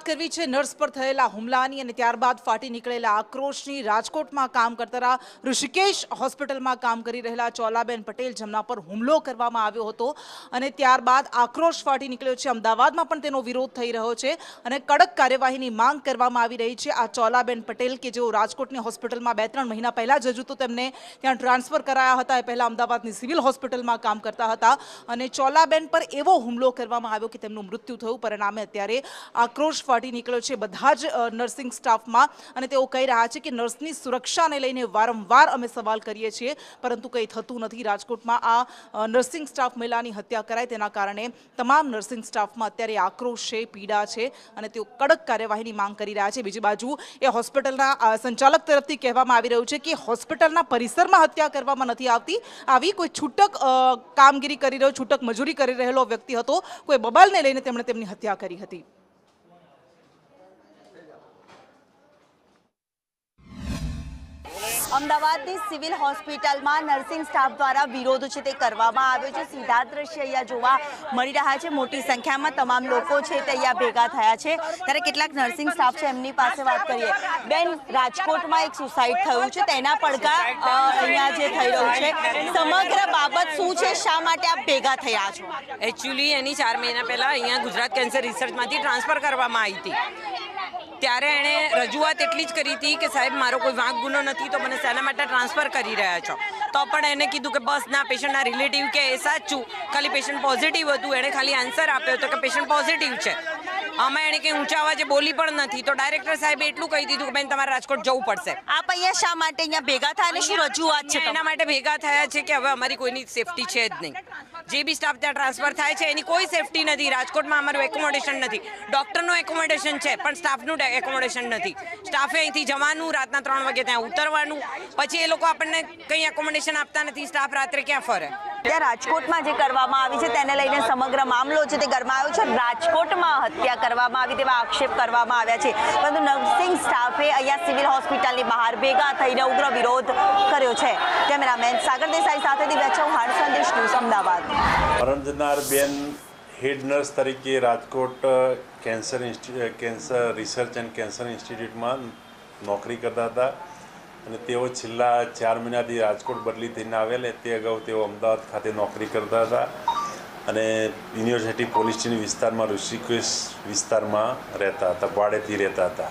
કરવી છે નર્સ પર થયેલા હુમલાની અને ત્યારબાદ ફાટી નીકળેલા આક્રોશની। રાજકોટમાં કામ કરતા ઋષિકેશ હોસ્પિટલમાં કામ કરી રહેલા ચોલાબેન પટેલ જેમના પર હુમલો કરવામાં આવ્યો હતો અને ત્યારબાદ આક્રોશ ફાટી નીકળ્યો છે। અમદાવાદમાં પણ તેનો વિરોધ થઈ રહ્યો છે અને કડક કાર્યવાહીની માંગ કરવામાં આવી રહી છે। આ ચોલાબેન પટેલ કે જેઓ રાજકોટની હોસ્પિટલમાં 2-3 મહિના પહેલા જ હજુ તો તેમને ત્યાં ટ્રાન્સફર કરાયા હતા। એ પહેલા અમદાવાદની સિવિલ હોસ્પિટલમાં કામ કરતા હતા અને ચોલાબેન પર એવો હુમલો કરવામાં આવ્યો કે તેમનું મૃત્યુ થયું। પરિણામે અત્યારે આક્રોશ ફાટી નીકળ્યો છે બધા જ નર્સિંગ સ્ટાફમાં અને તેઓ કહી રહ્યા છે કે નર્સની સુરક્ષાને લઈને વારંવાર અમે સવાલ કરીએ છીએ પરંતુ કંઈ થતું નથી। રાજકોટમાં આ નર્સિંગ સ્ટાફ મહિલાની હત્યા કરાય તેના કારણે તમામ નર્સિંગ સ્ટાફમાં અત્યારે આક્રોશ છે, પીડા છે અને તેઓ કડક કાર્યવાહીની માંગ કરી રહ્યા છે। બીજી બાજુ એ હોસ્પિટલના સંચાલક તરફથી કહેવામાં આવી રહ્યું છે કે હોસ્પિટલના પરિસરમાં હત્યા કરવામાં નથી આવતી। આવી કોઈ છૂટક કામગીરી કરી રહ્યો, છૂટક મજૂરી કરી રહેલો વ્યક્તિ હતો, કોઈ બબાલને લઈને તેમણે તેમની હત્યા કરી હતી। અમદાવાદની સિવિલ હોસ્પિટલમાં નર્સિંગ સ્ટાફ દ્વારા વિરોધ છે તે કરવામાં આવ્યો છે। સીધા દ્રશ્ય અહીંયા જોવા મળી રહ્યા છે। મોટી સંખ્યામાં તમામ લોકો છે તે અહીંયા ભેગા થયા છે। ત્યારે કેટલાક નર્સિંગ સ્ટાફ છે એમની પાસે વાત કરીએ। બેન, રાજકોટમાં એક સુસાઇડ થયું છે, તેના પડઘા અહીંયા જે થઈ રહ્યું છે, સમગ્ર બાબત શું છે, શા માટે આપ ભેગા થયા છો? એકચ્યુઅલી એની 4 મહિના પહેલા અહીંયા ગુજરાત કેન્સર રિસર્ચમાંથી ટ્રાન્સફર કરવામાં આવી હતી। ત્યારે એણે રજૂઆત એટલી જ કરી હતી કે સાહેબ મારો કોઈ વાંક ગુનો નથી તો મને શેના માટે ટ્રાન્સફર કરી રહ્યા છો? તો પણ એને કીધું કે બસ ના, પેશન્ટના રિલેટિવ કે એ સાચું, ખાલી પેશન્ટ પોઝિટિવ હતું। એણે ખાલી આન્સર આપ્યો હતો કે પેશન્ટ પોઝિટિવ છે। આમાં એણે કંઈ ઊંચા અવાજે બોલી પણ નથી તો ડાયરેક્ટર સાહેબે એટલું કહી દીધું કે બેન તમારે રાજકોટ જવું પડશે। આપ અહીંયા શા માટે અહીંયા ભેગા થયા અને શું રજૂઆત છે? એના માટે ભેગા થયા છે કે હવે અમારી કોઈની સેફટી છે જ નહીં। જે બી સ્ટાફ ત્યાં ટ્રાન્સફર થાય છે એની કોઈ સેફટી નથી। રાજકોટમાં અમારું એકોમોડેશન નથી। ડૉક્ટરનું એકોમોડેશન છે પણ સ્ટાફનું એકોમોડેશન નથી। સ્ટાફે અહીંથી જવાનું, રાતના 3 વાગે ત્યાં ઉતરવાનું, પછી એ લોકો આપણને કંઈ એકોમોડેશન આપતા નથી। સ્ટાફ રાત્રે ક્યાં ફરે? ત્યાં રાજકોટમાં જે કરવામાં આવી છે તેને લઈને સમગ્ર મામલો છે તે ગરમાયો છે। રાજકોટમાં હત્યા કરવામાં આવી તેવા આક્ષેપ કરવામાં આવ્યા છે પરંતુ નર્સિંગ સ્ટાફે અહીંયા સિવિલ હોસ્પિટલની બહાર ભેગા થઈને ઉગ્ર વિરોધ કર્યો છે। કેમેરામેન સાગર દેસાઈ સાથે દિવ્યા ચૌહાણ, સંદેશ ન્યૂઝ, અમદાવાદ। રંજનાબેન હેડ નર્સ તરીકે Rajkot cancer research and cancer ઇન્સ્ટિટ્યૂટમાં નોકરી કરતા હતા અને તેઓ છેલ્લા 4 મહિનાથી રાજકોટ બદલી થઈને આવેલ। તે અગાઉ તેઓ અમદાવાદ ખાતે નોકરી કરતા હતા અને યુનિવર્સિટી પોલીસ સ્ટેશન વિસ્તારમાં ઋષિકેશ વિસ્તારમાં રહેતા હતા, ભાડેથી રહેતા હતા।